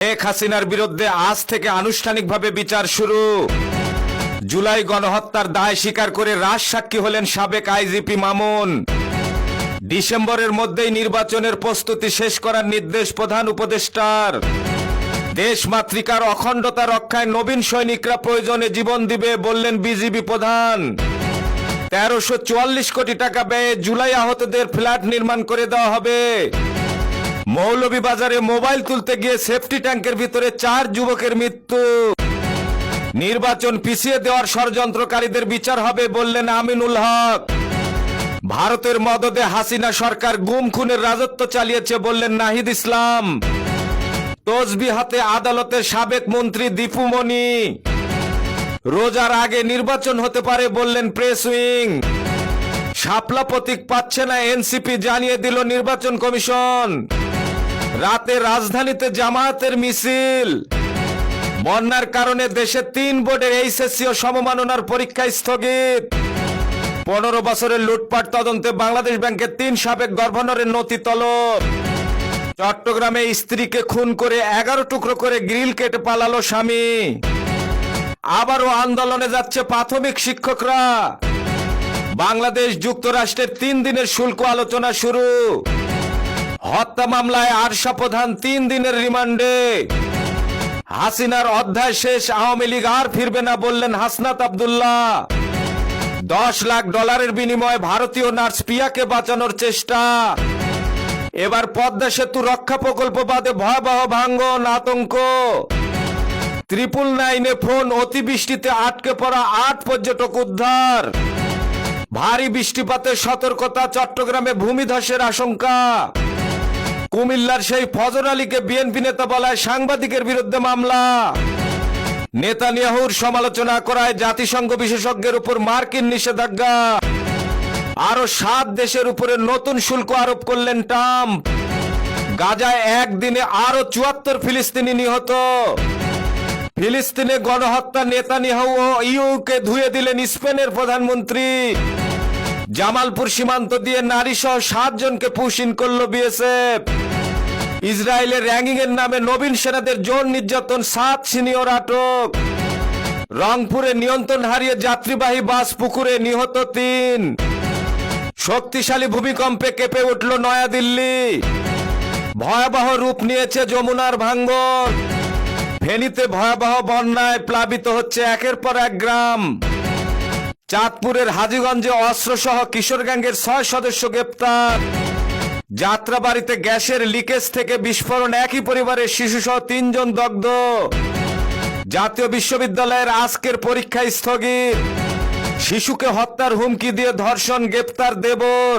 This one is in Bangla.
শেখ হাসিনার বিরুদ্ধে আজ থেকে আনুষ্ঠানিকভাবে বিচার শুরু। জুলাই গণহত্যার দায় স্বীকার করে রাজসাক্ষী হলেন সাবেক আইজিপি মামুন। ডিসেম্বরের মধ্যেই নির্বাচনের প্রস্তুতি শেষ করার নির্দেশ প্রধান উপদেষ্টার। দেশমাতৃকার অখণ্ডতা রক্ষায় নবীন সৈনিকরা প্রয়োজনে জীবন দিবে বললেন বিজিবি প্রধান। 1344 কোটি টাকা ব্যয়ে জুলাই আহতদের ফ্ল্যাট নির্মাণ করে দেওয়া হবে। মৌলভীবাজারে মোবাইল তুলতে গিয়ে সেফটি ট্যাঙ্কের ভিতরে 4 যুবকের মৃত্যু। নির্বাচন পিছিয়ে দেওয়ার ষড়যন্ত্রকারীদের বিচার হবে বললেন আমিনুল হক। ভারতের মদদে হাসিনা সরকার গুম খুনের রাজত্ব চালিয়েছে বললেন নাহিদ ইসলাম। তসবিহ হাতে আদালতের সাবেক মন্ত্রী দীপু মনি। রোজার আগে নির্বাচন হতে পারে বললেন প্রেস উইং। শাপলা প্রতীক পাচ্ছে না এনসিপি জানিয়ে দিল নির্বাচন কমিশন। রাতে রাজধানীতে জামায়াতের মিছিল। বন্যার কারণে দেশে 3 বোর্ডের এইচএসসি ও সমমাননার পরীক্ষা স্থগিত। 15 বছরের লুটপাট তদন্তে বাংলাদেশ ব্যাংকের 3 সাবেক গভর্নরের নথি তলব। চট্টগ্রামে স্ত্রীকে খুন করে 11 টুকরো করে গ্রিল কেটে পালালো স্বামী। আবারও আন্দোলনে যাচ্ছে প্রাথমিক শিক্ষকরা। বাংলাদেশ যুক্তরাষ্ট্রের 3 দিনের শুল্ক আলোচনা শুরু। হত্যা মামলায় আরশা প্রধান 3 দিনের রিমান্ডে। হাসিনার অধ্যায় শেষ, আওয়ামী লীগ আর ফিরবে না বললেন হাসনাত আব্দুল্লাহ। $10 লাখ বিনিময়ে ভারতীয় নার্স পিয়াকে বাঁচানোর চেষ্টা। এবার পদ্মা সেতু রক্ষা প্রকল্প বাদে ভয়াবহ ভাঙ্গন, আতঙ্ক। 999-এ ফোন, অতিবৃষ্টিতে আটকে পড়া 8 পর্যটক উদ্ধার। ভারী বৃষ্টিপাতে সতর্কতা, চট্টগ্রামে ভূমিধসের আশঙ্কা। কুমিল্লার সেই ফজর আলীকে বিএনপি নেতা বলায় সাংবাদিকের বিরুদ্ধে মামলা। নেতানিয়াহুর সমালোচনা করায় জাতিসংঘ বিশেষজ্ঞের উপর মার্কিন নিষেধাজ্ঞা। আরো 7 দেশের উপরে নতুন শুল্ক আরোপ করলেন ট্রাম্প। গাজায় একদিনে আরো 74 ফিলিস্তিনি নিহত। ফিলিস্তিনে গণহত্যা, নেতানিয়াহু ও ইউকে ধুয়ে দিলেন স্পেনের প্রধানমন্ত্রী। জামালপুর সীমান্ত দিয়ে নারী সহ 7 জনকে পুশিন করল বিএসএফ। ইসরায়েলের র্যাগিং এর নামে নবীন সেনাদের যৌন নির্যাতন, 7 সিনিয়র আটক। রংপুরে নিয়ন্ত্রণ হারিয়ে যাত্রীবাহী বাস পুকুরে, নিহত 3। শক্তিশালী ভূমিকম্পে কেঁপে উঠল নয়াদিল্লি। ভয়াবহ রূপ নিয়েছে যমুনার ভাঙ্গন। ফেনীতে ভয়াবহ বন্যায় প্লাবিত হচ্ছে একের পর এক গ্রাম। চাঁদপুরের হাজীগঞ্জে অস্ত্রসহ কিশোর গ্যাংয়ের 6 সদস্য গ্রেপ্তার। যাত্রাবাড়িতে গ্যাসের লিকেজ থেকে বিস্ফোরণ, একই পরিবারের শিশুসহ 3 জন দগ্ধ। জাতীয় বিশ্ববিদ্যালয়ের আজকের পরীক্ষা স্থগিত। শিশুকে হত্যার হুমকি দিয়ে ধর্ষণ, গ্রেপ্তার দেবর।